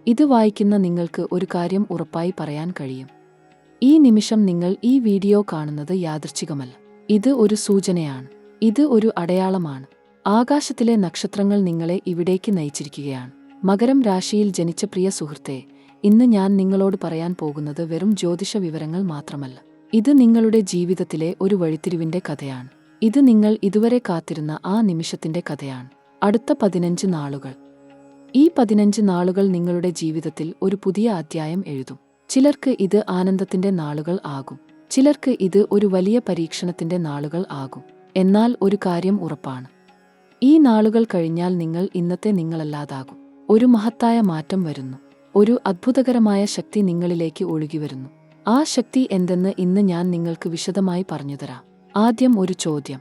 ഇത് വായിക്കുന്ന നിങ്ങൾക്ക് ഒരു കാര്യം ഉറപ്പായി പറയാൻ കഴിയും. ഈ നിമിഷം നിങ്ങൾ ഈ വീഡിയോ കാണുന്നത് യാദൃച്ഛികമല്ല. ഇത് ഒരു സൂചനയാണ്. ഇത് ഒരു അടയാളമാണ്. ആകാശത്തിലെ നക്ഷത്രങ്ങൾ നിങ്ങളെ ഇവിടേക്ക് നയിച്ചിരിക്കുകയാണ്. മകരം രാശിയിൽ ജനിച്ച പ്രിയ സുഹൃത്തേ, ഇന്ന് ഞാൻ നിങ്ങളോട് പറയാൻ പോകുന്നത് വെറും ജ്യോതിഷ വിവരങ്ങൾ മാത്രമല്ല. ഇത് നിങ്ങളുടെ ജീവിതത്തിലെ ഒരു വഴിത്തിരിവിന്റെ കഥയാണ്. ഇത് നിങ്ങൾ ഇതുവരെ കാത്തിരുന്ന ആ നിമിഷത്തിന്റെ കഥയാണ്. അടുത്ത 15 നാളുകൾ. ഈ 15 നാളുകൾ നിങ്ങളുടെ ജീവിതത്തിൽ ഒരു പുതിയ അധ്യായം എഴുതും. ചിലർക്ക് ഇത് ആനന്ദത്തിന്റെ നാളുകൾ ആകും. ചിലർക്ക് ഇത് ഒരു വലിയ പരീക്ഷണത്തിന്റെ നാളുകൾ ആകും. എന്നാൽ ഒരു കാര്യം ഉറപ്പാണ്. ഈ നാളുകൾ കഴിഞ്ഞാൽ നിങ്ങൾ ഇന്നത്തെ നിങ്ങളല്ലാതാകും. ഒരു മഹത്തായ മാറ്റം വരുന്നു. ഒരു അത്ഭുതകരമായ ശക്തി നിങ്ങളിലേക്ക് ഒഴുകിവരുന്നു. ആ ശക്തി എന്തെന്ന് ഇന്ന് ഞാൻ നിങ്ങൾക്ക് വിശദമായി പറഞ്ഞുതരാം. ആദ്യം ഒരു ചോദ്യം.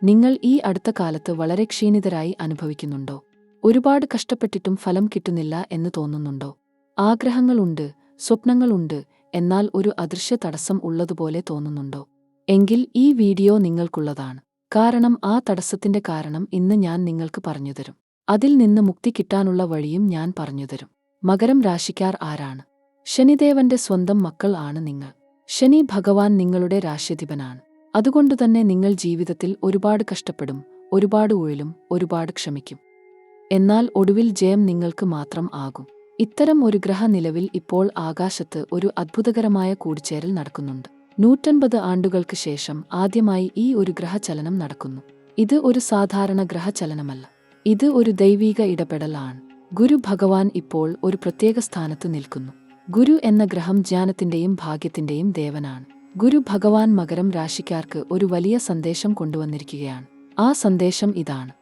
നിങ്ങൾ ഈ അടുത്ത കാലത്ത് വളരെ ക്ഷീണിതരായി അനുഭവിക്കുന്നുണ്ടോ? ഒരുപാട് കഷ്ടപ്പെട്ടിട്ടും ഫലം കിട്ടുന്നില്ല എന്ന് തോന്നുന്നുണ്ടോ? ആഗ്രഹങ്ങളുണ്ട്, സ്വപ്നങ്ങളുണ്ട്, എന്നാൽ ഒരു അദൃശ്യ തടസ്സം ഉള്ളതുപോലെ തോന്നുന്നുണ്ടോ? എങ്കിൽ ഈ വീഡിയോ നിങ്ങൾക്കുള്ളതാണ്. കാരണം ആ തടസ്സത്തിന്റെ കാരണം ഇന്ന് ഞാൻ നിങ്ങൾക്ക് പറഞ്ഞുതരും. അതിൽ നിന്ന് മുക്തി കിട്ടാനുള്ള വഴിയും ഞാൻ പറഞ്ഞുതരും. മകരം രാശിക്കാർ ആരാണ്? ശനിദേവന്റെ സ്വന്തം മക്കൾ ആണ് നിങ്ങൾ. ശനി ഭഗവാൻ നിങ്ങളുടെ രാശ്യധിപനാണ്. അതുകൊണ്ടുതന്നെ നിങ്ങൾ ജീവിതത്തിൽ ഒരുപാട് കഷ്ടപ്പെടും, ഒരുപാട് ഉഴലും, ഒരുപാട് ക്ഷമിക്കും. എന്നാൽ ഒടുവിൽ ജയം നിങ്ങൾക്ക് മാത്രം ആകും. ഇത്തരം ഒരു ഗ്രഹ നിലവിൽ ഇപ്പോൾ ആകാശത്ത് ഒരു അത്ഭുതകരമായ കൂടിച്ചേരൽ നടക്കുന്നുണ്ട്. 150 ആണ്ടുകൾക്ക് ശേഷം ആദ്യമായി ഈ ഒരു ഗ്രഹചലനം നടക്കുന്നു. ഇത് ഒരു സാധാരണ ഗ്രഹചലനമല്ല. ഇത് ഒരു ദൈവീക ഇടപെടലാണ്. ഗുരു ഭഗവാൻ ഇപ്പോൾ ഒരു പ്രത്യേക സ്ഥാനത്ത് നിൽക്കുന്നു. ഗുരു എന്ന ഗ്രഹം ജ്ഞാനത്തിന്റെയും ഭാഗ്യത്തിന്റെയും ദേവനാണ്. ഗുരു ഭഗവാൻ മകരം രാശിക്കാർക്ക് ഒരു വലിയ സന്ദേശം കൊണ്ടുവന്നിരിക്കുകയാണ്. ആ സന്ദേശം ഇതാണ്: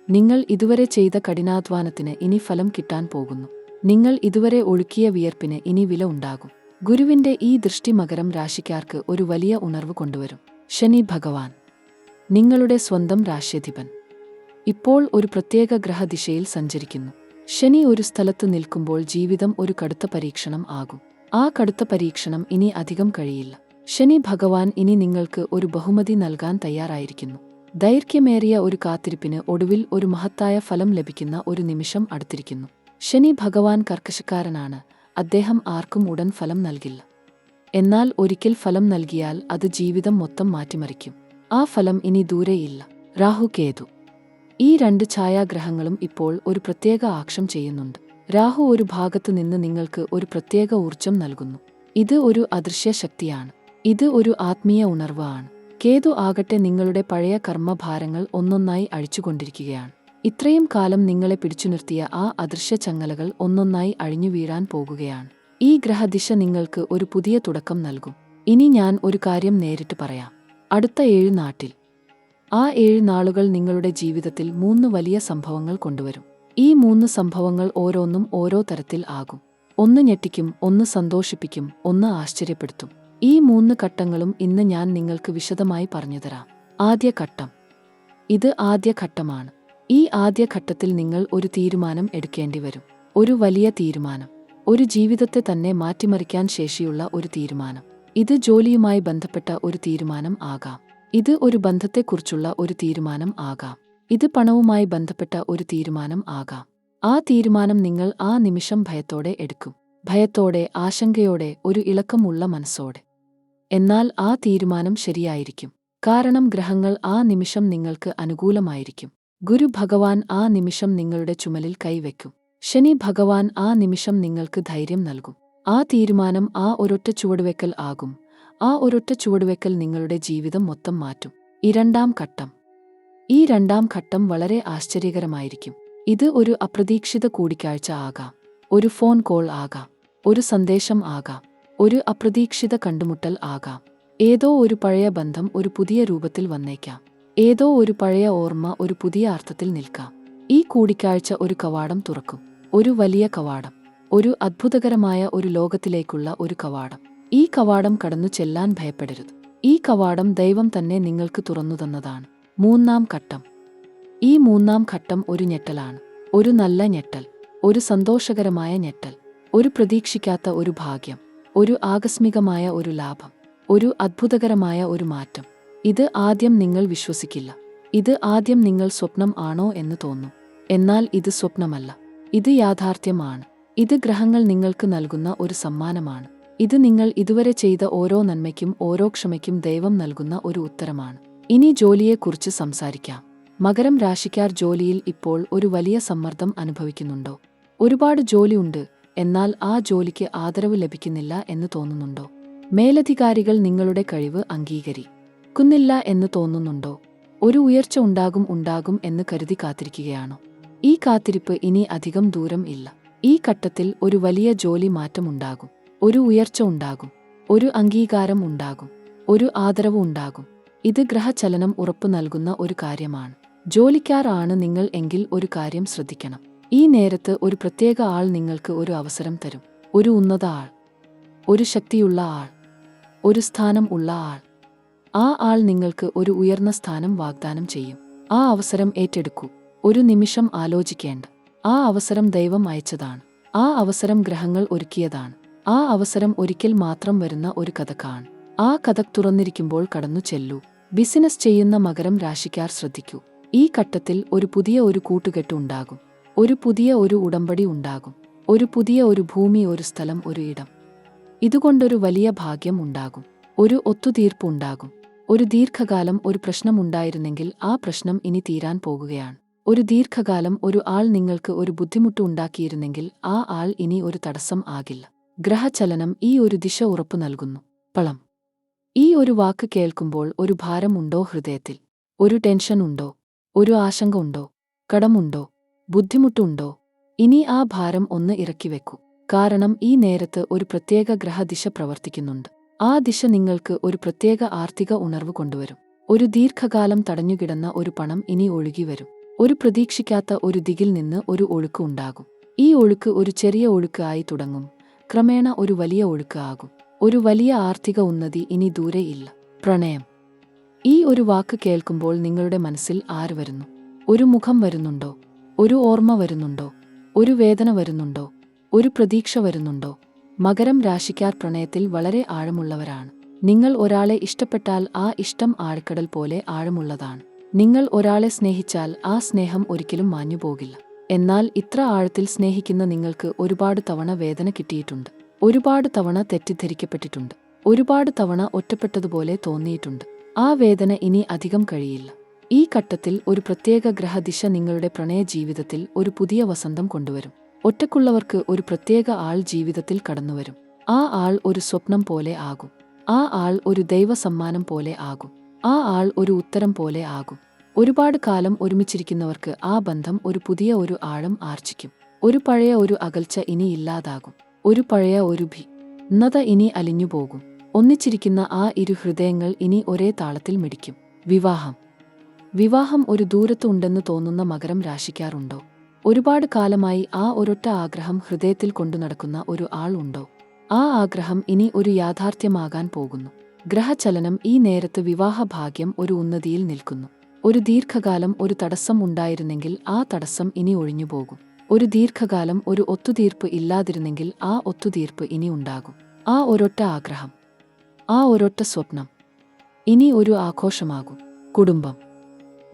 നിങ്ങൾ ഇതുവരെ ചെയ്ത കഠിനാധ്വാനത്തിന് ഇനി ഫലം കിട്ടാൻ പോകുന്നു. നിങ്ങൾ ഇതുവരെ ഒഴുക്കിയ വിയർപ്പിന് ഇനി വില ഉണ്ടാകും. ഗുരുവിന്റെ ഈ ദൃഷ്ടി മകരം രാശിക്കാർക്ക് ഒരു വലിയ ഉണർവ് കൊണ്ടുവരും. ശനി ഭഗവാൻ, നിങ്ങളുടെ സ്വന്തം രാശ്യധിപൻ, ഇപ്പോൾ ഒരു പ്രത്യേക ഗ്രഹദിശയിൽ സഞ്ചരിക്കുന്നു. ശനി ഒരു സ്ഥലത്ത് നിൽക്കുമ്പോൾ ജീവിതം ഒരു കടുത്ത പരീക്ഷണം ആകും. ആ കടുത്ത പരീക്ഷണം ഇനി അധികം കഴിയില്ല. ശനി ഭഗവാൻ ഇനി നിങ്ങൾക്ക് ഒരു ബഹുമതി നൽകാൻ തയ്യാറായിരിക്കുന്നു. ദൈർഘ്യമേറിയ ഒരു കാത്തിരിപ്പിന് ഒടുവിൽ ഒരു മഹത്തായ ഫലം ലഭിക്കുന്ന ഒരു നിമിഷം അടുത്തിരിക്കുന്നു. ശനി ഭഗവാൻ കർക്കശക്കാരനാണ്. അദ്ദേഹം ആർക്കും ഉടൻ ഫലം നൽകില്ല. എന്നാൽ ഒരിക്കൽ ഫലം നൽകിയാൽ അത് ജീവിതം മൊത്തം മാറ്റിമറിക്കും. ആ ഫലം ഇനി ദൂരെയില്ല. രാഹു കേതു, ഈ 2 ഛായാഗ്രഹങ്ങളും ഇപ്പോൾ ഒരു പ്രത്യേക ആക്ഷം ചെയ്യുന്നുണ്ട്. രാഹു ഒരു ഭാഗത്ത് നിന്ന് നിങ്ങൾക്ക് ഒരു പ്രത്യേക ഊർജം നൽകുന്നു. ഇത് ഒരു അദൃശ്യ ശക്തിയാണ്. ഇത് ഒരു ആത്മീയ ഉണർവ് ആണ്. കേതു ആകട്ടെ നിങ്ങളുടെ പഴയ കർമ്മഭാരങ്ങൾ ഒന്നൊന്നായി അഴിച്ചുകൊണ്ടിരിക്കുകയാണ്. ഇത്രയും കാലം നിങ്ങളെ പിടിച്ചു നിർത്തിയ ആ അദൃശ്യ ചങ്ങലകൾ ഒന്നൊന്നായി അഴിഞ്ഞു വീഴാൻ പോകുകയാണ്. ഈ ഗ്രഹദിശ നിങ്ങൾക്ക് ഒരു പുതിയ തുടക്കം നൽകും. ഇനി ഞാൻ ഒരു കാര്യം നേരിട്ട് പറയാം. അടുത്ത 7 നാട്ടിൽ, ആ 7 നാളുകൾ നിങ്ങളുടെ ജീവിതത്തിൽ 3 വലിയ സംഭവങ്ങൾ കൊണ്ടുവരും. ഈ 3 സംഭവങ്ങൾ ഓരോന്നും ഓരോ തരത്തിൽ ആകും. ഒന്ന് ഞെട്ടിക്കും, ഒന്ന് സന്തോഷിപ്പിക്കും, ഒന്ന് ആശ്ചര്യപ്പെടുത്തും. ഈ 3 ഘട്ടങ്ങളും ഇന്ന് ഞാൻ നിങ്ങൾക്ക് വിശദമായി പറഞ്ഞുതരാം. ആദ്യ ഘട്ടം. ഇത് ആദ്യ ഘട്ടമാണ്. ഈ ആദ്യ ഘട്ടത്തിൽ നിങ്ങൾ ഒരു തീരുമാനം എടുക്കേണ്ടി വരും. ഒരു വലിയ തീരുമാനം. ഒരു ജീവിതത്തെ തന്നെ മാറ്റിമറിക്കാൻ ശേഷിയുള്ള ഒരു തീരുമാനം. ഇത് ജോലിയുമായി ബന്ധപ്പെട്ട ഒരു തീരുമാനം ആകാം. ഇത് ഒരു ബന്ധത്തെക്കുറിച്ചുള്ള ഒരു തീരുമാനം ആകാം. ഇത് പണവുമായി ബന്ധപ്പെട്ട ഒരു തീരുമാനം ആകാം. ആ തീരുമാനം നിങ്ങൾ ആ നിമിഷം ഭയത്തോടെ എടുക്കും. ഭയത്തോടെ, ആശങ്കയോടെ, ഒരു ഇളക്കമുള്ള മനസ്സോടെ. എന്നാൽ ആ തീരുമാനം ശരിയായിരിക്കും. കാരണം ഗ്രഹങ്ങൾ ആ നിമിഷം നിങ്ങൾക്ക് അനുകൂലമായിരിക്കും. ഗുരു ഭഗവാൻ ആ നിമിഷം നിങ്ങളുടെ ചുമലിൽ കൈവയ്ക്കും. ശനി ഭഗവാൻ ആ നിമിഷം നിങ്ങൾക്ക് ധൈര്യം നൽകും. ആ തീരുമാനം ആ ഒരൊറ്റ ചുവടുവെക്കൽ ആകും. ആ ഒരൊറ്റ ചുവടുവെക്കൽ നിങ്ങളുടെ ജീവിതം മൊത്തം മാറ്റും. രണ്ടാം ഘട്ടം. ഈ 2ാം ഘട്ടം വളരെ ആശ്ചര്യകരമായിരിക്കും. ഇത് ഒരു അപ്രതീക്ഷിത കൂടിക്കാഴ്ച ആകാം. ഒരു ഫോൺ കോൾ ആകാം. ഒരു സന്ദേശം ആകാം. ഒരു അപ്രതീക്ഷിത കണ്ടുമുട്ടൽ ആകാം. ഏതോ ഒരു പഴയ ബന്ധം ഒരു പുതിയ രൂപത്തിൽ വന്നേക്കാം. ഏതോ ഒരു പഴയ ഓർമ്മ ഒരു പുതിയ അർത്ഥത്തിൽ നിൽക്കാം. ഈ കൂടിക്കാഴ്ച ഒരു കവാടം തുറക്കും. ഒരു വലിയ കവാടം. ഒരു അത്ഭുതകരമായ ഒരു ലോകത്തിലേക്കുള്ള ഒരു കവാടം. ഈ കവാടം കടന്നു ചെല്ലാൻ ഭയപ്പെടരുത്. ഈ കവാടം ദൈവം തന്നെ നിങ്ങൾക്ക് തുറന്നു തന്നതാണ്. 3ാം ഘട്ടം. ഈ 3ാം ഘട്ടം ഒരു ഞെട്ടലാണ്. ഒരു നല്ല ഞെട്ടൽ. ഒരു സന്തോഷകരമായ ഞെട്ടൽ. ഒരു പ്രതീക്ഷിക്കാത്ത ഒരു ഭാഗ്യം. ഒരു ആകസ്മികമായ ഒരു ലാഭം. ഒരു അത്ഭുതകരമായ ഒരു മാറ്റം. ഇത് ആദ്യം നിങ്ങൾ വിശ്വസിക്കില്ല. ഇത് ആദ്യം നിങ്ങൾ സ്വപ്നം ആണോ എന്ന് തോന്നും. എന്നാൽ ഇത് സ്വപ്നമല്ല. ഇത് യാഥാർത്ഥ്യമാണ്. ഇത് ഗ്രഹങ്ങൾ നിങ്ങൾക്ക് നൽകുന്ന ഒരു സമ്മാനമാണ്. ഇത് നിങ്ങൾ ഇതുവരെ ചെയ്ത ഓരോ നന്മയ്ക്കും ഓരോ ക്ഷമയ്ക്കും ദൈവം നൽകുന്ന ഒരു ഉത്തരമാണ്. ഇനി ജോലിയെക്കുറിച്ച് സംസാരിക്കാം. മകരം രാശിക്കാർ ജോലിയിൽ ഇപ്പോൾ ഒരു വലിയ സമ്മർദ്ദം അനുഭവിക്കുന്നുണ്ടോ? ഒരുപാട് ജോലിയുണ്ട്, എന്നാൽ ആ ജോലിക്ക് ആദരവ് ലഭിക്കുന്നില്ല എന്ന് തോന്നുന്നുണ്ടോ? മേലധികാരികൾ നിങ്ങളുടെ കഴിവ് അംഗീകരിക്കുന്നില്ല എന്ന് തോന്നുന്നുണ്ടോ? ഒരു ഉയർച്ച ഉണ്ടാകും എന്ന് കരുതി കാത്തിരിക്കുകയാണോ? ഈ കാത്തിരിപ്പ് ഇനി അധികം ദൂരം ഇല്ല. ഈ ഘട്ടത്തിൽ ഒരു വലിയ ജോലി മാറ്റമുണ്ടാകും. ഒരു ഉയർച്ച ഉണ്ടാകും. ഒരു അംഗീകാരം ഉണ്ടാകും. ഒരു ആദരവ് ഉണ്ടാകും. ഇത് ഗ്രഹചലനം ഉറപ്പു നൽകുന്ന ഒരു കാര്യമാണ്. ജോലിക്കാർ ആണ് നിങ്ങൾ എങ്കിൽ ഒരു കാര്യം ശ്രദ്ധിക്കണം. ഈ നേരത്ത് ഒരു പ്രത്യേക ആൾ നിങ്ങൾക്ക് ഒരു അവസരം തരും. ഒരു ഉന്നത ആൾ, ഒരു ശക്തിയുള്ള ആൾ, ഒരു സ്ഥാനം ഉള്ള ആൾ. ആ ആൾ നിങ്ങൾക്ക് ഒരു ഉയർന്ന സ്ഥാനം വാഗ്ദാനം ചെയ്യും. ആ അവസരം ഏറ്റെടുക്കൂ. ഒരു നിമിഷം ആലോചിക്കേണ്ട. ആ അവസരം ദൈവം അയച്ചതാണ്. ആ അവസരം ഗ്രഹങ്ങൾ ഒരുക്കിയതാണ്. ആ അവസരം ഒരിക്കൽ മാത്രം വരുന്ന ഒരു കഥക്കാണ്. ആ കഥ തുറന്നിരിക്കുമ്പോൾ കടന്നു ചെല്ലൂ. ബിസിനസ് ചെയ്യുന്ന മകരം രാശിക്കാർ ശ്രദ്ധിക്കൂ. ഈ ഘട്ടത്തിൽ ഒരു പുതിയ കൂട്ടുകെട്ട് ഉണ്ടാകും. ഒരു പുതിയ ഉടമ്പടി ഉണ്ടാകും. ഒരു പുതിയ ഭൂമി, ഒരു സ്ഥലം, ഒരു ഇടം. ഇതുകൊണ്ടൊരു വലിയ ഭാഗ്യം ഉണ്ടാകും. ഒരു ഒത്തുതീർപ്പ് ഉണ്ടാകും. ഒരു ദീർഘകാലം ഒരു പ്രശ്നമുണ്ടായിരുന്നെങ്കിൽ ആ പ്രശ്നം ഇനി തീരാൻ പോകുകയാണ്. ഒരു ദീർഘകാലം ഒരു ആൾ നിങ്ങൾക്ക് ഒരു ബുദ്ധിമുട്ട് ഉണ്ടാക്കിയിരുന്നെങ്കിൽ ആ ആൾ ഇനി ഒരു തടസ്സം ആകില്ല. ഗ്രഹചലനം ഈ ഒരു ദിശ ഉറപ്പു നൽകുന്നു. പളം. ഈ ഒരു വാക്ക് കേൾക്കുമ്പോൾ ഒരു ഭാരം ഉണ്ടോ ഹൃദയത്തിൽ? ഒരു ടെൻഷൻ ഉണ്ടോ? ഒരു ആശങ്ക ഉണ്ടോ? കടമുണ്ടോ? ബുദ്ധിമുട്ടുണ്ടോ? ഇനി ആ ഭാരം ഒന്ന് ഇറക്കിവെക്കൂ. കാരണം ഈ നേരത്ത് ഒരു പ്രത്യേക ഗ്രഹദിശ പ്രവർത്തിക്കുന്നുണ്ട്. ആ ദിശ നിങ്ങൾക്ക് ഒരു പ്രത്യേക ആർത്ഥിക ഉണർവ് കൊണ്ടുവരും. ഒരു ദീർഘകാലം തടഞ്ഞുകിടന്ന ഒരു പണം ഇനി ഒഴുകിവരും. ഒരു പ്രതീക്ഷിക്കാത്ത ഒരു ദിക്കിൽ നിന്ന് ഒരു ഒഴുക്ക് ഉണ്ടാകും. ഈ ഒഴുക്ക് ഒരു ചെറിയ ഒഴുക്ക് ആയി തുടങ്ങും. ക്രമേണ ഒരു വലിയ ഒഴുക്ക് ആകും. ഒരു വലിയ ആർത്ഥിക ഉന്നതി ഇനി ദൂരെയില്ല. പ്രണയം. ഈ ഒരു വാക്ക് കേൾക്കുമ്പോൾ നിങ്ങളുടെ മനസ്സിൽ ആര് വരുന്നു? ഒരു മുഖം വരുന്നുണ്ടോ? ഒരു ഓർമ്മ വരുന്നുണ്ടോ? ഒരു വേദന വരുന്നുണ്ടോ? ഒരു പ്രതീക്ഷ വരുന്നുണ്ടോ? മകരം രാശിക്കാർ പ്രണയത്തിൽ വളരെ ആഴമുള്ളവരാണ്. നിങ്ങൾ ഒരാളെ ഇഷ്ടപ്പെട്ടാൽ ആ ഇഷ്ടം ആഴക്കടൽ പോലെ ആഴമുള്ളതാണ്. നിങ്ങൾ ഒരാളെ സ്നേഹിച്ചാൽ ആ സ്നേഹം ഒരിക്കലും മാഞ്ഞുപോകില്ല. എന്നാൽ ഇത്ര ആഴത്തിൽ സ്നേഹിക്കുന്ന നിങ്ങൾക്ക് ഒരുപാട് തവണ വേദന കിട്ടിയിട്ടുണ്ട്. ഒരുപാട് തവണ തെറ്റിദ്ധരിക്കപ്പെട്ടിട്ടുണ്ട്. ഒരുപാട് തവണ ഒറ്റപ്പെട്ടതുപോലെ തോന്നിയിട്ടുണ്ട്. ആ വേദന ഇനി അധികം കഴിയില്ല. ഈ ഘട്ടത്തിൽ ഒരു പ്രത്യേക ഗ്രഹദിശ നിങ്ങളുടെ പ്രണയ ജീവിതത്തിൽ ഒരു പുതിയ വസന്തം കൊണ്ടുവരും. ഒറ്റക്കുള്ളവർക്ക് ഒരു പ്രത്യേക ആൾ ജീവിതത്തിൽ കടന്നുവരും. ആ ആൾ ഒരു സ്വപ്നം പോലെ ആകും. ആ ആൾ ഒരു ദൈവ സമ്മാനം പോലെ ആകും. ആ ആൾ ഒരു ഉത്തരം പോലെ ആകും. ഒരുപാട് കാലം ഒരുമിച്ചിരിക്കുന്നവർക്ക് ആ ബന്ധം ഒരു പുതിയ ആഴം ആർജിക്കും. ഒരു പഴയ അകൽച്ച ഇനി ഇല്ലാതാകും. ഒരു പഴയ ഭിന്നത ഇനി അലിഞ്ഞുപോകും. ഒന്നിച്ചിരിക്കുന്ന ആ ഇരു ഹൃദയങ്ങൾ ഇനി ഒരേ താളത്തിൽ മിടിക്കും. വിവാഹം. വിവാഹം ഒരു ദൂരത്ത് ഉണ്ടെന്ന് തോന്നുന്ന മകരം രാശിക്കാറുണ്ടോ? ഒരുപാട് കാലമായി ആ ഒരൊറ്റ ആഗ്രഹം ഹൃദയത്തിൽ കൊണ്ടുനടക്കുന്ന ഒരു ആൾ ഉണ്ടോ? ആ ആഗ്രഹം ഇനി ഒരു യാഥാർത്ഥ്യമാകാൻ പോകുന്നു. ഗ്രഹചലനം ഈ നേരത്ത് വിവാഹഭാഗ്യം ഒരു ഉന്നതിയിൽ നിൽക്കുന്നു. ഒരു ദീർഘകാലം ഒരു തടസ്സം ഉണ്ടായിരുന്നെങ്കിൽ ആ തടസ്സം ഇനി ഒഴിഞ്ഞുപോകും. ഒരു ദീർഘകാലം ഒരു ഒത്തുതീർപ്പ് ഇല്ലാതിരുന്നെങ്കിൽ ആ ഒത്തുതീർപ്പ് ഇനി ഉണ്ടാകും. ആ ഒരൊറ്റ ആഗ്രഹം, ആ ഒരൊറ്റ സ്വപ്നം ഇനി ഒരു ആഘോഷമാകും. കുടുംബം.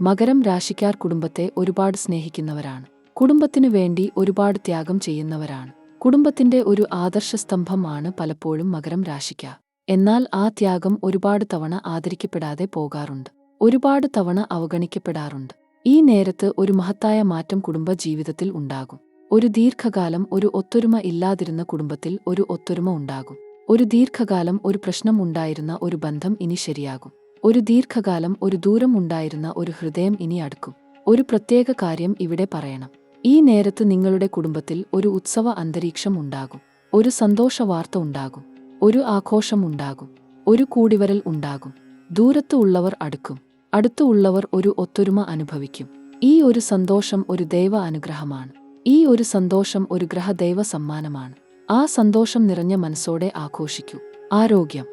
മകരം രാശിക്കാർ കുടുംബത്തെ ഒരുപാട് സ്നേഹിക്കുന്നവരാണ്. കുടുംബത്തിനു വേണ്ടി ഒരുപാട് ത്യാഗം ചെയ്യുന്നവരാണ്. കുടുംബത്തിന്റെ ഒരു ആദർശസ്തംഭമാണ് പലപ്പോഴും മകരം രാശിക്കാർ. എന്നാൽ ആ ത്യാഗം ഒരുപാട് തവണ ആദരിക്കപ്പെടാതെ പോകാറുണ്ട്. ഒരുപാട് തവണ അവഗണിക്കപ്പെടാറുണ്ട്. ഈ നേരത്ത് ഒരു മഹത്തായ മാറ്റം കുടുംബ ജീവിതത്തിൽ ഉണ്ടാകും. ഒരു ദീർഘകാലം ഒരു ഒത്തൊരുമ ഇല്ലാതിരുന്ന കുടുംബത്തിൽ ഒരു ഒത്തൊരുമ ഉണ്ടാകും. ഒരു ദീർഘകാലം ഒരു പ്രശ്നം ഉണ്ടായിരുന്ന ഒരു ബന്ധം ഇനി ശരിയാകും. ഒരു ദീർഘകാലം ഒരു ദൂരം ഉണ്ടായിരുന്ന ഒരു ഹൃദയം ഇനി അടുക്കും. ഒരു പ്രത്യേക കാര്യം ഇവിടെ പറയണം. ഈ നേരത്ത് നിങ്ങളുടെ കുടുംബത്തിൽ ഒരു ഉത്സവ അന്തരീക്ഷം ഉണ്ടാകും. ഒരു സന്തോഷ വാർത്ത ഉണ്ടാകും. ഒരു ആഘോഷം ഉണ്ടാകും. ഒരു കൂടിവരൽ ഉണ്ടാകും. ദൂരത്ത് ഉള്ളവർ അടുക്കും. അടുത്തു ഉള്ളവർ ഒരു ഒത്തൊരുമ അനുഭവിക്കും. ഈ ഒരു സന്തോഷം ഒരു ദൈവ അനുഗ്രഹമാണ്. ഈ ഒരു സന്തോഷം ഒരു ഗ്രഹദൈവ സമ്മാനമാണ്. ആ സന്തോഷം നിറഞ്ഞ മനസ്സോടെ ആഘോഷിക്കൂ. ആരോഗ്യം.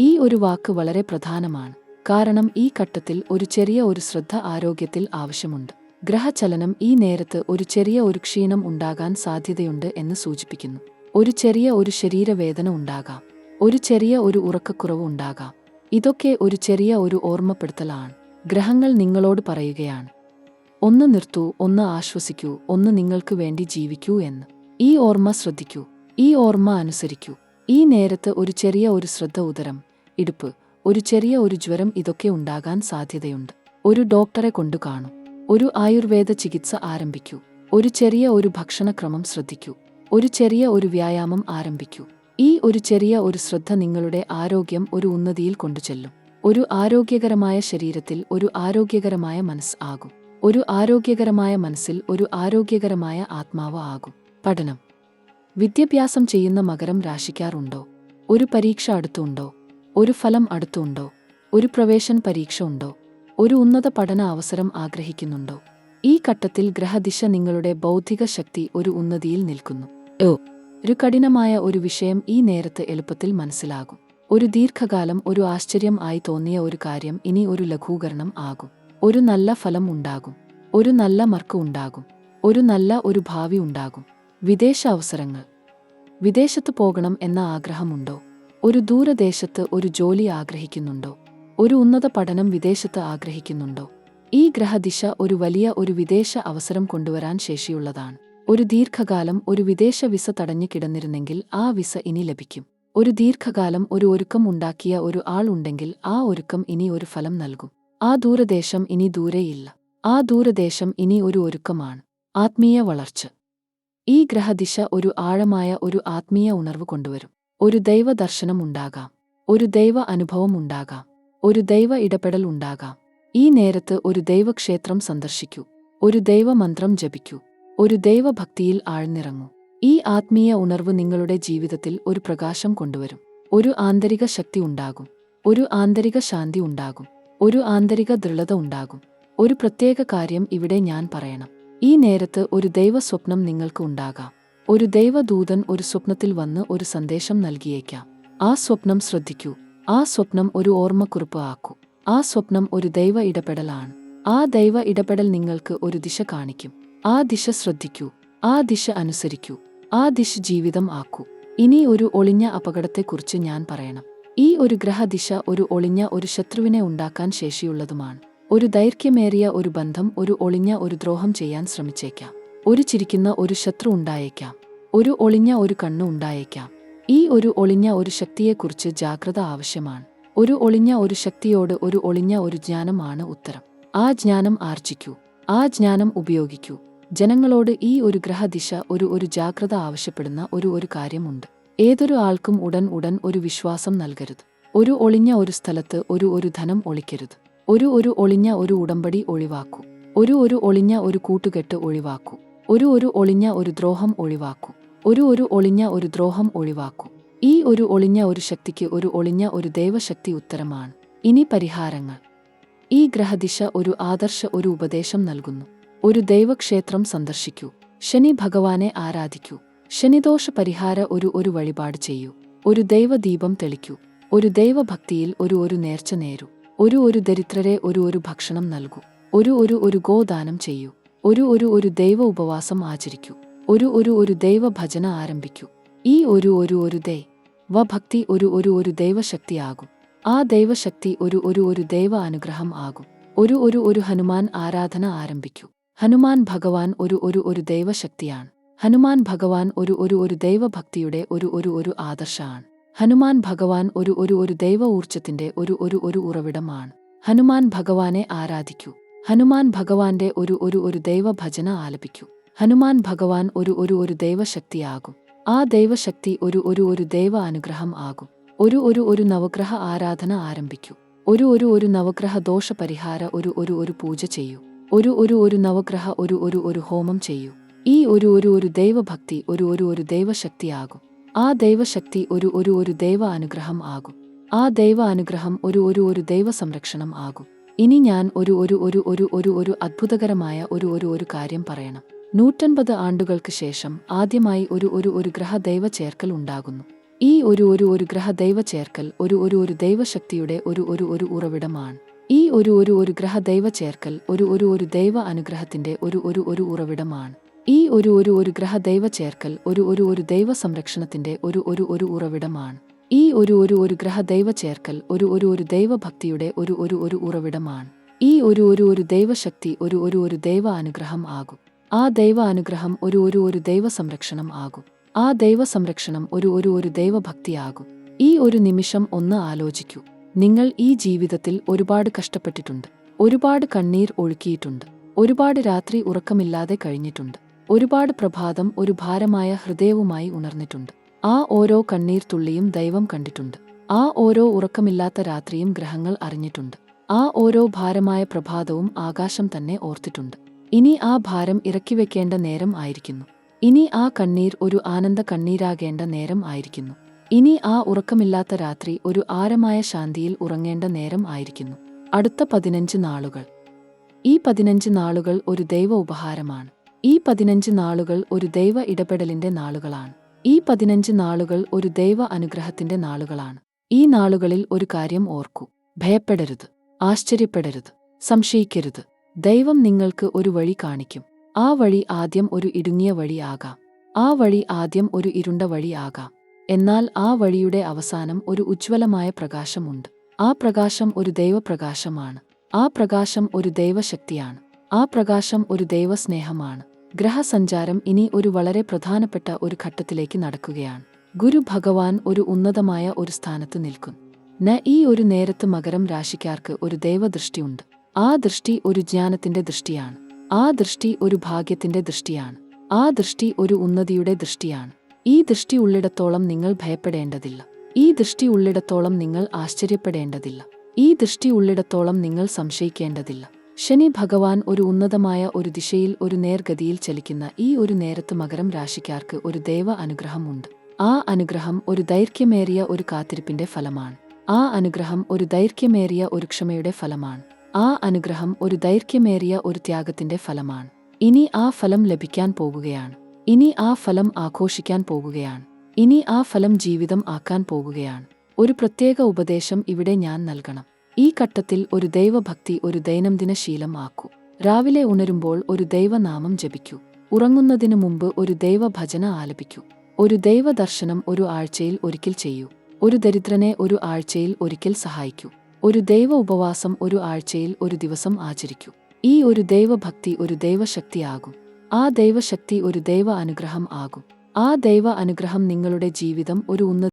ഈ ഒരു വാക്ക് വളരെ പ്രധാനമാണ്. കാരണം ഈ ഘട്ടത്തിൽ ഒരു ചെറിയ ശ്രദ്ധ ആരോഗ്യത്തിൽ ആവശ്യമുണ്ട്. ഗ്രഹചലനം ഈ നേരത്ത് ഒരു ചെറിയ ക്ഷീണം ഉണ്ടാകാൻ സാധ്യതയുണ്ട് എന്ന് സൂചിപ്പിക്കുന്നു. ഒരു ചെറിയ ശരീരവേദന ഉണ്ടാകാം. ഒരു ചെറിയ ഉറക്കക്കുറവ് ഉണ്ടാകാം. ഇതൊക്കെ ഒരു ചെറിയ ഓർമ്മപ്പെടുത്തലാണ്. ഗ്രഹങ്ങൾ നിങ്ങളോട് പറയുകയാണ്, ഒന്ന് നിർത്തൂ, ഒന്ന് ആശ്വസിക്കൂ, ഒന്ന് നിങ്ങൾക്ക് വേണ്ടി ജീവിക്കൂ എന്ന്. ഈ ഓർമ്മ ശ്രദ്ധിക്കൂ, ഈ ഓർമ്മ അനുസരിക്കൂ. ഈ നേരത്ത് ഒരു ചെറിയ ഒരു ശ്രദ്ധ, ഉദരം, ഇടുപ്പ്, ഒരു ചെറിയ ഒരു ജ്വരം, ഇതൊക്കെ ഉണ്ടാകാൻ സാധ്യതയുണ്ട്. ഒരു ഡോക്ടറെ കൊണ്ടു കാണൂ. ഒരു ആയുർവേദ ചികിത്സ ആരംഭിക്കൂ. ഒരു ചെറിയ ഒരു ഭക്ഷണക്രമം ശ്രദ്ധിക്കൂ. ഒരു ചെറിയ ഒരു വ്യായാമം ആരംഭിക്കൂ. ഈ ഒരു ചെറിയ ഒരു ശ്രദ്ധ നിങ്ങളുടെ ആരോഗ്യം ഒരു ഉന്നതിയിൽ കൊണ്ടുചെല്ലും. ഒരു ആരോഗ്യകരമായ ശരീരത്തിൽ ഒരു ആരോഗ്യകരമായ മനസ്സ് ആകും. ഒരു ആരോഗ്യകരമായ മനസ്സിൽ ഒരു ആരോഗ്യകരമായ ആത്മാവ് ആകും. പഠനം. വിദ്യാഭ്യാസം ചെയ്യുന്ന മകരം രാശിക്കാരുണ്ടോ? ഒരു പരീക്ഷ അടുത്തുണ്ടോ? ഒരു ഫലം അടുത്തുണ്ടോ? ഒരു പ്രവേശന പരീക്ഷ ഉണ്ടോ? ഒരു ഉന്നത പഠന അവസരം ആഗ്രഹിക്കുന്നുണ്ടോ? ഈ ഘട്ടത്തിൽ ഗ്രഹദിശ നിങ്ങളുടെ ബൗദ്ധിക ശക്തി ഒരു ഉന്നതിയിൽ നിൽക്കുന്നു. ഒരു കഠിനമായ ഒരു വിഷയം ഈ നേരത്ത് എളുപ്പത്തിൽ മനസ്സിലാകും. ഒരു ദീർഘകാലം ഒരു ആശ്ചര്യം ആയി തോന്നിയ ഒരു കാര്യം ഇനി ഒരു ലഘൂകരണം ആകും. ഒരു നല്ല ഫലം ഉണ്ടാകും. ഒരു നല്ല മാർക്ക് ഉണ്ടാകും. ഒരു നല്ല ഒരു ഭാവി ഉണ്ടാകും. വിദേശ അവസരങ്ങൾ. വിദേശത്ത് പോകണം എന്ന ആഗ്രഹമുണ്ടോ? ഒരു ദൂരദേശത്ത് ഒരു ജോലി ആഗ്രഹിക്കുന്നുണ്ടോ? ഒരു ഉന്നത പഠനം വിദേശത്ത് ആഗ്രഹിക്കുന്നുണ്ടോ? ഈ ഗ്രഹദിശ ഒരു വലിയ ഒരു വിദേശ അവസരം കൊണ്ടുവരാൻ ശേഷിയുള്ളതാണ്. ഒരു ദീർഘകാലം ഒരു വിദേശ വിസ തടഞ്ഞു കിടന്നിരുന്നെങ്കിൽ ആ വിസ ഇനി ലഭിക്കും. ഒരു ദീർഘകാലം ഒരു ഒരുക്കം ഉണ്ടാക്കിയ ഒരു ആൾ ഉണ്ടെങ്കിൽ ആ ഒരുക്കം ഇനി ഒരു ഫലം നൽകും. ആ ദൂരദേശം ഇനി ദൂരെയില്ല. ആ ദൂരദേശം ഇനി ഒരു ഒരുക്കമാണ്. ആത്മീയ വളർച്ച. ഈ ഗ്രഹദിശ ഒരു ആഴമായ ഒരു ആത്മീയ ഉണർവ് കൊണ്ടുവരും. ഒരു ദൈവ ദർശനം ഉണ്ടാകാം. ഒരു ദൈവ അനുഭവം ഉണ്ടാകാം. ഒരു ദൈവ ഇടപെടൽ ഉണ്ടാകാം. ഈ നേരത്ത് ഒരു ദൈവക്ഷേത്രം സന്ദർശിക്കൂ. ഒരു ദൈവമന്ത്രം ജപിക്കൂ. ഒരു ദൈവഭക്തിയിൽ ആഴ്ന്നിറങ്ങൂ. ഈ ആത്മീയ ഉണർവ് നിങ്ങളുടെ ജീവിതത്തിൽ ഒരു പ്രകാശം കൊണ്ടുവരും. ഒരു ആന്തരിക ശക്തി ഉണ്ടാകും. ഒരു ആന്തരിക ശാന്തി ഉണ്ടാകും. ഒരു ആന്തരിക ദൃഢത ഉണ്ടാകും. ഒരു പ്രത്യേക കാര്യം ഇവിടെ ഞാൻ പറയണം. ഈ നേരത്ത് ഒരു ദൈവ സ്വപ്നം നിങ്ങൾക്ക് ഉണ്ടാകാം. ഒരു ദൈവദൂതൻ ഒരു സ്വപ്നത്തിൽ വന്ന് ഒരു സന്ദേശം നൽകിയേക്കാം. ആ സ്വപ്നം ശ്രദ്ധിക്കൂ. ആ സ്വപ്നം ഒരു ഓർമ്മക്കുറിപ്പ് ആക്കൂ. ആ സ്വപ്നം ഒരു ദൈവ ഇടപെടലാണ്. ആ ദൈവ ഇടപെടൽ നിങ്ങൾക്ക് ഒരു ദിശ കാണിക്കും. ആ ദിശ ശ്രദ്ധിക്കൂ. ആ ദിശ അനുസരിക്കൂ. ആ ദിശ ജീവിതം ആക്കൂ. ഇനി ഒരു ഒളിഞ്ഞ അപകടത്തെക്കുറിച്ച് ഞാൻ പറയണം. ഈ ഒരു ഗ്രഹദിശ ഒരു ഒളിഞ്ഞ ഒരു ശത്രുവിനെ ഉണ്ടാക്കാൻ ശേഷിയുള്ളതുമാണ്. ഒരു ദൈർഘ്യമേറിയ ഒരു ബന്ധം ഒരു ഒളിഞ്ഞ ഒരു ദ്രോഹം ചെയ്യാൻ ശ്രമിച്ചേക്കാം. ഒരു ചിരിക്കുന്ന ഒരു ശത്രു ഉണ്ടായേക്കാം. ഒരു ഒളിഞ്ഞ ഒരു കണ്ണ് ഉണ്ടായേക്കാം. ഈ ഒരു ഒളിഞ്ഞ ഒരു ശക്തിയെക്കുറിച്ച് ജാഗ്രത ആവശ്യമാണ്. ഒരു ഒളിഞ്ഞ ഒരു ശക്തിയോട് ഒരു ഒളിഞ്ഞ ഒരു ജ്ഞാനമാണ് ഉത്തരം. ആ ജ്ഞാനം ആർജിക്കൂ. ആ ജ്ഞാനം ഉപയോഗിക്കൂ. ജനങ്ങളോട് ഈ ഒരു ഗ്രഹദിശ ഒരു ജാഗ്രത ആവശ്യപ്പെടുന്ന ഒരു കാര്യമുണ്ട്. ഏതൊരു ആൾക്കും ഉടൻ ഒരു വിശ്വാസം നൽകരുത്. ഒരു ഒളിഞ്ഞ ഒരു സ്ഥലത്ത് ഒരു ധനം ഒളിക്കരുത്. ഒരു ഒളിഞ്ഞ ഒരു ഉടമ്പടി ഒഴിവാക്കൂ. ഒരു ഒളിഞ്ഞ ഒരു കൂട്ടുകെട്ട് ഒഴിവാക്കൂ. ഒരു ഒളിഞ്ഞ ഒരു ദ്രോഹം ഒഴിവാക്കൂ. ഒരു ഒളിഞ്ഞ ഒരു ദ്രോഹം ഒഴിവാക്കൂ. ഈ ഒരു ഒളിഞ്ഞ ഒരു ശക്തിക്ക് ഒരു ഒളിഞ്ഞ ഒരു ദൈവശക്തി ഉത്തരമാണ്. ഇനി പരിഹാരങ്ങൾ. ഈ ഗ്രഹദിശ ഒരു ആദർശ ഒരു ഉപദേശം നൽകുന്നു. ഒരു ദൈവക്ഷേത്രം സന്ദർശിക്കൂ. ശനി ഭഗവാനെ ആരാധിക്കൂ. ശനിദോഷ പരിഹാര ഒരു വഴിപാട് ചെയ്യൂ. ഒരു ദൈവദീപം തെളിക്കൂ. ഒരു ദൈവഭക്തിയിൽ ഒരു നേർച്ച നേരൂ. ഒരു ദരിദ്രരെ ഒരു ഭക്ഷണം നൽകൂ. ഒരു ഗോദാനം ചെയ്യൂ. ഒരു ദൈവ ഉപവാസം ആചരിക്കൂ. ഒരു ദൈവ ഭജന ആരംഭിക്കൂ. ഈ ഒരു ദൈവഭക്തി ഒരു ദൈവശക്തിയാകും. ആ ദൈവശക്തി ഒരു ദൈവ അനുഗ്രഹം ആകും. ഒരു ഹനുമാൻ ആരാധന ആരംഭിക്കൂ. ഹനുമാൻ ഭഗവാൻ ഒരു ദൈവശക്തിയാണ്. ഹനുമാൻ ഭഗവാൻ ഒരു ദൈവഭക്തിയുടെ ഒരു ആദർശമാണ്. ഹനുമാൻ ഭഗവാൻ ഒരു ദൈവ ഊർജ്ജത്തിന്റെ ഒരു ഉറവിടമാണ്. ഹനുമാൻ ഭഗവാനെ ആരാധിക്കൂ. ഹനുമാൻ ഭഗവാന്റെ ഒരു ദൈവ ഭജന ആലപിക്കൂ. ഹനുമാൻ ഭഗവാൻ ഒരു ദൈവശക്തിയാകും. ആ ദൈവശക്തി ഒരു ദൈവ അനുഗ്രഹം ആകും. ഒരു നവഗ്രഹ ആരാധന ആരംഭിക്കൂ. ഒരു നവഗ്രഹ ദോഷ പരിഹാര ഒരു പൂജ ചെയ്യൂ. ഒരു നവഗ്രഹ ഒരു ഹോമം ചെയ്യൂ. ഈ ഒരു ദൈവഭക്തി ഒരു ദൈവശക്തിയാകും. ആ ദൈവശക്തി ഒരു ദൈവ അനുഗ്രഹം ആകും. ആ ദൈവ അനുഗ്രഹം ഒരു ദൈവ സംരക്ഷണം ആകും. ഇനി ഞാൻ ഒരു അത്ഭുതകരമായ ഒരു കാര്യം പറയണം. 150 ആണ്ടുകൾക്ക് ശേഷം ആദ്യമായി ഒരു ഗ്രഹ ദൈവ ചേർക്കൽ ഉണ്ടാകുന്നു. ഈ ഒരു ഗ്രഹ ദൈവ ചേർക്കൽ ഒരു ദൈവശക്തിയുടെ ഒരു ഉറവിടമാണ്. ഈ ഒരു ഗ്രഹ ദൈവ ചേർക്കൽ ഒരു ദൈവ അനുഗ്രഹത്തിന്റെ ഒരു ഉറവിടമാണ്. ഈ ഒരു ഗ്രഹ ദൈവ ചേർക്കൽ ഒരു ദൈവ സംരക്ഷണത്തിന്റെ ഒരു ഉറവിടമാണ്. ഈ ഒരു ഗ്രഹ ദൈവ ചേർക്കൽ ഒരു ദൈവഭക്തിയുടെ ഒരു ഉറവിടമാണ്. ഈ ഒരു ദൈവശക്തി ഒരു ദൈവ അനുഗ്രഹം ആകും. ആ ദൈവ അനുഗ്രഹം ഒരു ദൈവ സംരക്ഷണം ആകും. ആ ദൈവ സംരക്ഷണം ഒരു ദൈവഭക്തിയാകും. ഈ ഒരു നിമിഷം ഒന്ന് ആലോചിക്കൂ. നിങ്ങൾ ഈ ജീവിതത്തിൽ ഒരുപാട് കഷ്ടപ്പെട്ടിട്ടുണ്ട്. ഒരുപാട് കണ്ണീർ ഒഴുക്കിയിട്ടുണ്ട്. ഒരുപാട് രാത്രി ഉറക്കമില്ലാതെ കഴിഞ്ഞിട്ടുണ്ട്. ഒരുപാട് പ്രഭാതം ഒരു ഭാരമായ ഹൃദയവുമായി ഉണർന്നിട്ടുണ്ട്. ആ ഓരോ കണ്ണീർ തുള്ളിയും ദൈവം കണ്ടിട്ടുണ്ട്. ആ ഓരോ ഉറക്കമില്ലാത്ത രാത്രിയും ഗ്രഹങ്ങൾ അറിഞ്ഞിട്ടുണ്ട്. ആ ഓരോ ഭാരമായ പ്രഭാതവും ആകാശം തന്നെ ഓർത്തിട്ടുണ്ട്. ഇനി ആ ഭാരം ഇറക്കിവെക്കേണ്ട നേരം ആയിരിക്കുന്നു. ഇനി ആ കണ്ണീർ ഒരു ആനന്ദ കണ്ണീരാകേണ്ട നേരം ആയിരിക്കുന്നു. ഇനി ആ ഉറക്കമില്ലാത്ത രാത്രി ഒരു ആരമായ ശാന്തിയിൽ ഉറങ്ങേണ്ട നേരം ആയിരിക്കുന്നു. അടുത്ത 15 നാളുകൾ. ഈ 15 നാളുകൾ ഒരു ദൈവ ഉപഹാരമാണ്. ഈ 15 നാളുകൾ ഒരു ദൈവ ഇടപെടലിന്റെ നാളുകളാണ്. ഈ 15 നാളുകൾ ഒരു ദൈവ അനുഗ്രഹത്തിന്റെ നാളുകളാണ്. ഈ നാളുകളിൽ ഒരു കാര്യം ഓർക്കൂ. ഭയപ്പെടരുത്, ആശ്ചര്യപ്പെടരുത്, സംശയിക്കരുത്. ദൈവം നിങ്ങൾക്ക് ഒരു വഴി കാണിക്കും. ആ വഴി ആദ്യം ഒരു ഇടുങ്ങിയ വഴി ആകാം. ആ വഴി ആദ്യം ഒരു ഇരുണ്ട വഴി ആകാം. എന്നാൽ ആ വഴിയുടെ അവസാനം ഒരു ഉജ്ജ്വലമായ പ്രകാശമുണ്ട്. ആ പ്രകാശം ഒരു ദൈവപ്രകാശമാണ്. ആ പ്രകാശം ഒരു ദൈവശക്തിയാണ്. ആ പ്രകാശം ഒരു ദൈവസ്നേഹമാണ്. ഗ്രഹസഞ്ചാരം ഇനി ഒരു വളരെ പ്രധാനപ്പെട്ട ഒരു ഘട്ടത്തിലേക്ക് നടക്കുകയാണ്. ഗുരു ഭഗവാൻ ഒരു ഉന്നതമായ ഒരു സ്ഥാനത്ത് നിൽക്കുന്നു. ഈ ഒരു നേരത്ത് മകരം രാശിക്കാർക്ക് ഒരു ദൈവദൃഷ്ടിയുണ്ട്. ആ ദൃഷ്ടി ഒരു ജ്ഞാനത്തിന്റെ ദൃഷ്ടിയാണ്. ആ ദൃഷ്ടി ഒരു ഭാഗ്യത്തിന്റെ ദൃഷ്ടിയാണ്. ആ ദൃഷ്ടി ഒരു ഉന്നതിയുടെ ദൃഷ്ടിയാണ്. ഈ ദൃഷ്ടി ഉള്ളിടത്തോളം നിങ്ങൾ ഭയപ്പെടേണ്ടതില്ല. ഈ ദൃഷ്ടി ഉള്ളിടത്തോളം നിങ്ങൾ ആശ്ചര്യപ്പെടേണ്ടതില്ല. ഈ ദൃഷ്ടി ഉള്ളിടത്തോളം നിങ്ങൾ സംശയിക്കേണ്ടതില്ല. ശനി ഭഗവാൻ ഒരു ഉന്നതമായ ഒരു ദിശയിൽ ഒരു നേർഗതിയിൽ ചലിക്കുന്ന ഈ ഒരു നേരത്ത് മകരം രാശിക്കാർക്ക് ഒരു ദൈവ അനുഗ്രഹമുണ്ട്. ആ അനുഗ്രഹം ഒരു ദൈർഘ്യമേറിയ ഒരു കാത്തിരിപ്പിന്റെ ഫലമാണ്. ആ അനുഗ്രഹം ഒരു ദൈർഘ്യമേറിയ ഒരു ക്ഷമയുടെ ഫലമാണ്. ആ അനുഗ്രഹം ഒരു ദൈർഘ്യമേറിയ ഒരു ത്യാഗത്തിന്റെ ഫലമാണ്. ഇനി ആ ഫലം ലഭിക്കാൻ പോകുകയാണ്. ഇനി ആ ഫലം ആഘോഷിക്കാൻ പോകുകയാണ്. ഇനി ആ ഫലം ജീവിതം ആക്കാൻ പോകുകയാണ്. ഒരു പ്രത്യേക ഉപദേശം ഇവിടെ ഞാൻ നൽകണം. ഈ ഘട്ടത്തിൽ ഒരു ദൈവഭക്തി ഒരു ദൈനംദിന ശീലം ആക്കൂ. രാവിലെ ഉണരുമ്പോൾ ഒരു ദൈവനാമം ജപിക്കൂ. ഉറങ്ങുന്നതിനു മുമ്പ് ഒരു ദൈവഭജന ആലപിക്കൂ. ഒരു ദൈവദർശനം ഒരു ആഴ്ചയിൽ ഒരിക്കൽ ചെയ്യൂ. ഒരു ദരിദ്രനെ ഒരു ആഴ്ചയിൽ ഒരിക്കൽ സഹായിക്കൂ. ഒരു ദൈവ ഉപവാസം ഒരു ആഴ്ചയിൽ ഒരു ദിവസം ആചരിക്കൂ. ഈ ഒരു ദൈവഭക്തി ഒരു ദൈവശക്തിയാകും. ആ ദൈവശക്തി ഒരു ദൈവ അനുഗ്രഹം ആകും. ആ ദൈവ അനുഗ്രഹം നിങ്ങളുടെ ജീവിതം ഒരു